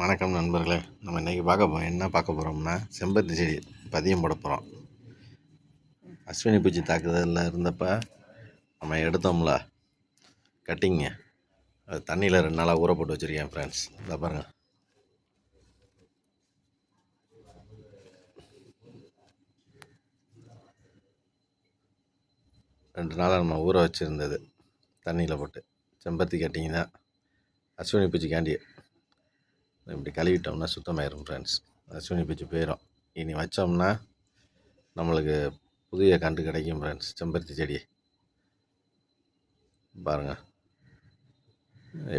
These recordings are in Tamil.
வணக்கம் நண்பர்களே. நம்ம இன்றைக்கி என்ன பார்க்க போகிறோம்னா, செம்பருத்தி செடி பதியம் போட போகிறோம். அஸ்வினி பூச்சி தாக்குதலில் இருந்தப்போ நம்ம எடுத்தோம்ல கட்டிங்க, அது தண்ணியில் 2 நாளாக ஊற போட்டு வச்சுருக்கேன் ஃப்ரெண்ட்ஸ். இதை பாருங்கள், ரெண்டு நாளாக நம்ம ஊற வச்சுருந்தது தண்ணியில் போட்டு. செம்பருத்தி கட்டிங்க தான், அஸ்வினி பூச்சிக்காண்டி. இப்படி கழுவிட்டோம்னா சுத்தமாயிரும் ஃப்ரெண்ட்ஸ். அஸ்வினி பூச்சி போயிடும். இனி வச்சோம்னா நம்மளுக்கு புதிய கன்று கிடைக்கும் ஃப்ரெண்ட்ஸ். செம்பருத்தி செடி பாருங்கள்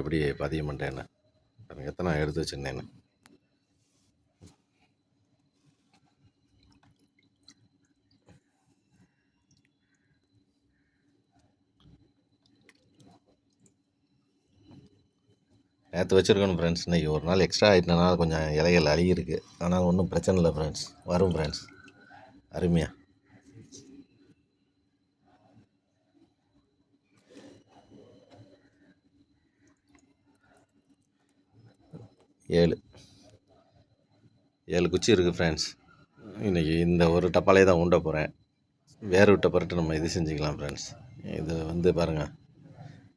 எப்படி பதியம் பண்ணுறேன்னு பாருங்கள், எத்தனை எடுத்து வச்சுருந்தேன்னு. நேற்று வச்சுருக்கணும் ஃப்ரெண்ட்ஸ். இன்றைக்கி ஒரு நாள் எக்ஸ்ட்ரா ஆகிட்டனால கொஞ்சம் இலைகள் அழுகிருக்கு. ஆனால் ஒன்றும் பிரச்சனை இல்லை ஃப்ரெண்ட்ஸ், வரும் ஃப்ரெண்ட்ஸ் அருமையாக. ஏழு குச்சி இருக்குது ஃப்ரெண்ட்ஸ். இன்றைக்கி இந்த ஒரு டப்பாலே தான் ஊண்ட போகிறேன். வேறு விட்ட பிறட்டு நம்ம இது செஞ்சுக்கலாம் ஃப்ரெண்ட்ஸ். இது பாருங்கள்,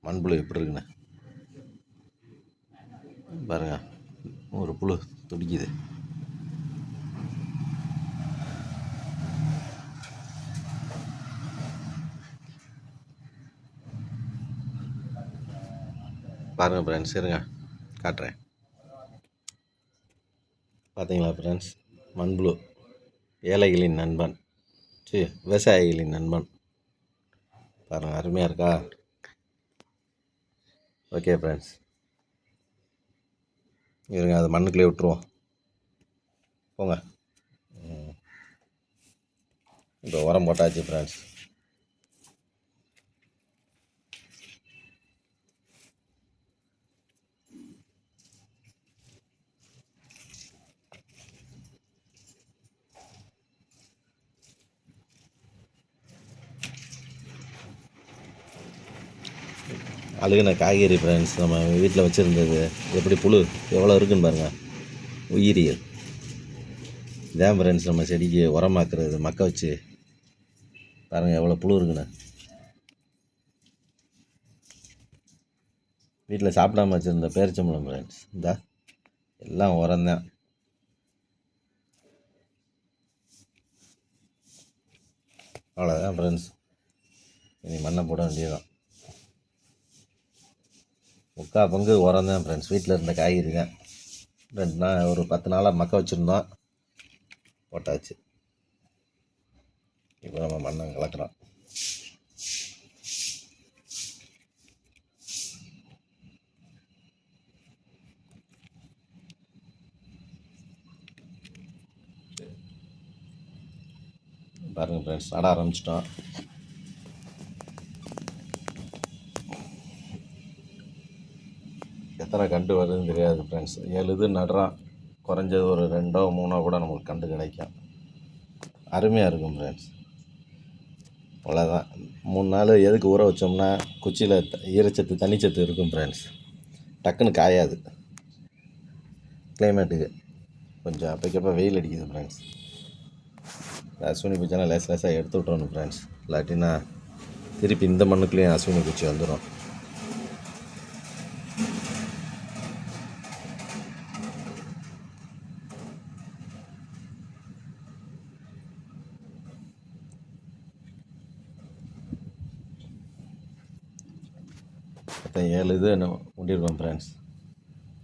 மண்புழு எப்படி இருக்குன்னு பாருங்கள். ஒரு புழு துடிக்குது. பாருங்கள் ஃப்ரெண்ட்ஸ், இருங்க காட்டுறேன். பார்த்தீங்களா ஃப்ரெண்ட்ஸ், மண்புழு ஏழைகளின் நண்பன், விவசாயிகளின் நண்பன். பாருங்கள், அருமையாக இருக்கா? ஓகே ஃப்ரெண்ட்ஸ், இருங்க அது மண்ணுக்குள்ளே விட்டுருவோம். போங்க. இப்போ உரம் போட்டாச்சு ஃப்ரெண்ட்ஸ். அழுகின காய்கறி ஃப்ரெண்ட்ஸ், நம்ம வீட்டில் வச்சுருந்தது. எப்படி புழு எவ்வளோ இருக்குன்னு பாருங்கள், உயிரியல். இதான் ஃப்ரெண்ட்ஸ் நம்ம செடிக்கு உரமாக்குறது. மக்க வச்சு பாருங்கள் எவ்வளோ புழு இருக்குன்னு. வீட்டில் சாப்பிடாம வச்சுருந்த பேரிச்சம்பழம் ஃப்ரெண்ட்ஸ், இந்த எல்லாம் உரம்தான். அவ்வளோதான் ஃப்ரெண்ட்ஸ், இனி மண்ணை போட வேண்டியதுதான். 3/4 பங்கு உரம் தான் ஃப்ரெண்ட்ஸ். வீட்டில் இருந்த காய்கறி தான். 2 நாள் ஒரு 10 நாளாக மக்க வச்சுருந்தோம், போட்டாச்சு. இப்போ நம்ம மண்ணை கலக்கிறோம். பாருங்கள் ஃப்ரெண்ட்ஸ், நட ஆரம்பிச்சிட்டோம். எத்தனை கண்டு வருதுன்னு தெரியாது ஃப்ரெண்ட்ஸ். 7 இது நடுறோம். குறைஞ்சது ஒரு 2 3 கூட நமக்கு கண்டு கிடைக்கும். அருமையாக இருக்கும் ஃப்ரெண்ட்ஸ். அவ்வளோதான். 3 நாள் எதுக்கு ஊற வச்சோம்னா, குச்சியில் ஈரச்சத்து தண்ணிச்சத்து இருக்கும் ஃப்ரெண்ட்ஸ். டக்குன்னு காயாது. கிளைமேட்டுக்கு கொஞ்சம் அப்போக்கப்போ வெயில் அடிக்குது ஃப்ரெண்ட்ஸ். அஸ்வினி பூச்சினா லேசாக எடுத்து விட்றணும் ஃப்ரெண்ட்ஸ். இல்லாட்டின்னா திருப்பி இந்த மண்ணுக்குள்ளேயும் அஸ்வினி பூச்சி வந்துடும். மொத்தம் 7 இது முட்டிடுவோம் ஃப்ரெண்ட்ஸ்.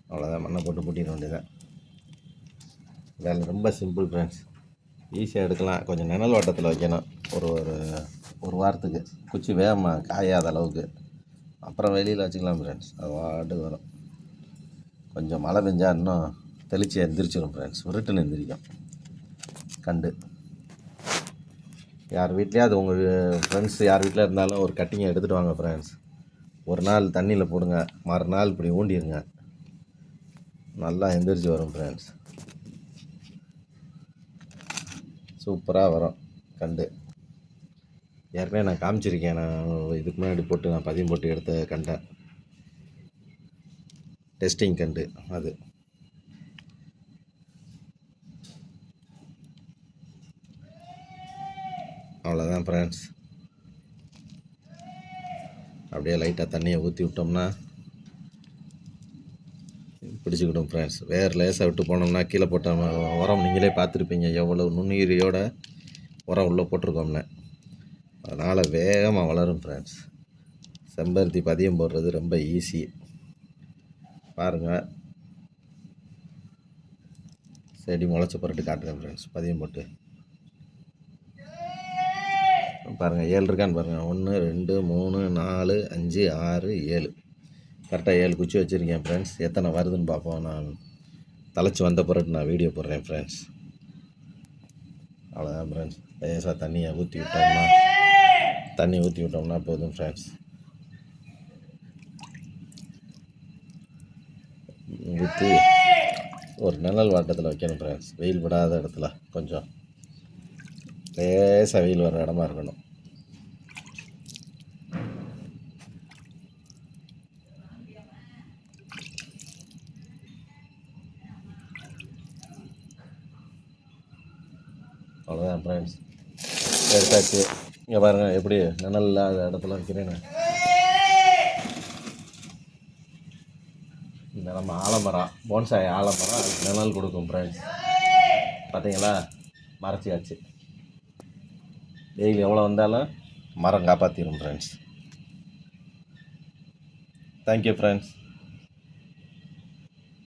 அவ்வளோதான், மண்ணை போட்டு பூட்டிட வேண்டியதான். வேலை ரொம்ப சிம்பிள் ஃப்ரெண்ட்ஸ். ஈஸியாக எடுக்கலாம். கொஞ்சம் நிழல் வட்டத்தில் வைக்கணும் ஒரு வாரத்துக்கு. குச்சி வேகமாக காயாத அளவுக்கு. அப்புறம் வெளியில் வச்சுக்கலாம் ஃப்ரெண்ட்ஸ். அது வாட்டுக்கு வரும். கொஞ்சம் மழை பெஞ்சால் இன்னும் தெளிச்சு எந்திரிச்சிடும் ஃப்ரெண்ட்ஸ். உருட்டுன்னு எந்திரிக்கும் கண்டு. யார் வீட்லேயாவது உங்கள் ஃப்ரெண்ட்ஸ் யார் வீட்டில் இருந்தாலும் ஒரு கட்டிங்கை எடுத்துகிட்டு வாங்க ஃப்ரெண்ட்ஸ். ஒரு நாள் தண்ணியில் போடுங்க, மறுநாள் இப்படி ஊண்டிடுங்க, நல்லா எந்திரிச்சு வரும் ஃப்ரெண்ட்ஸ். சூப்பராக வரும் கண்டு. ஏற்கனவே நான் காமிச்சிருக்கேன். நான் இதுக்கு முன்னாடி நான் பதியம் போட்டு எடுத்த கண்டை, டெஸ்டிங் கண்டு அது. அவ்வளோதான் ஃப்ரெண்ட்ஸ். அப்படியே லைட்டாக தண்ணியை ஊற்றி விட்டோம்னா பிடிச்சிக்கிடும் ஃப்ரெண்ட்ஸ். வேறு லேசாக விட்டு போனோம்னா கீழே போட்ட உரம் நீங்களே பார்த்துருப்பீங்க எவ்வளோ நுண்ணுயிரியோட உரம் உள்ளே போட்டிருக்கோம்னு. அதனால் வேகமாக வளரும் ஃப்ரெண்ட்ஸ். செம்பருத்தி பதியம் போடுறது ரொம்ப ஈஸி. பாருங்கள், செடி முளைச்ச பிறட்டு காட்டுறேன் ஃப்ரெண்ட்ஸ். பதியம் போட்டு பாருங்கள், 7 இருக்கான்னு பாருங்கள். 1 2 3 4 5 6 7 கரெக்டாக 7 குச்சி வச்சுருக்கேன் ஃப்ரெண்ட்ஸ். எத்தனை வருதுன்னு பார்ப்போம். நான் தலைச்சி வந்த பிறகு நான் வீடியோ போடுறேன் ஃப்ரெண்ட்ஸ். அவ்வளோதான் ஃப்ரெண்ட்ஸ். லேசாக தண்ணியை ஊற்றி விட்டோம்னா போதும் ஃப்ரெண்ட்ஸ். ஊற்றி ஒரு நிழல் வாட்டத்தில் வைக்கணும் ஃப்ரெண்ட்ஸ். வெயில் விடாத இடத்துல, கொஞ்சம் லேசாக வெயில் வர இடமா இருக்கணும். அவ்வளோதான் ஃப்ரெண்ட்ஸ், எடுத்தாச்சு. இங்கே பாருங்கள் எப்படி நிழல் இல்லாத இடத்துல வைக்கிறேன்னு. இந்த நம்ம ஆலமரம், போன்சாய் ஆலமரம், அதுக்கு நிழல் கொடுக்கும் ஃப்ரெண்ட்ஸ். பார்த்தீங்களா, மறைச்சியாச்சு. வெயில் எவ்வளோ வந்தாலும் மரம் காப்பாற்றிடும் ஃப்ரெண்ட்ஸ். Thank you friends.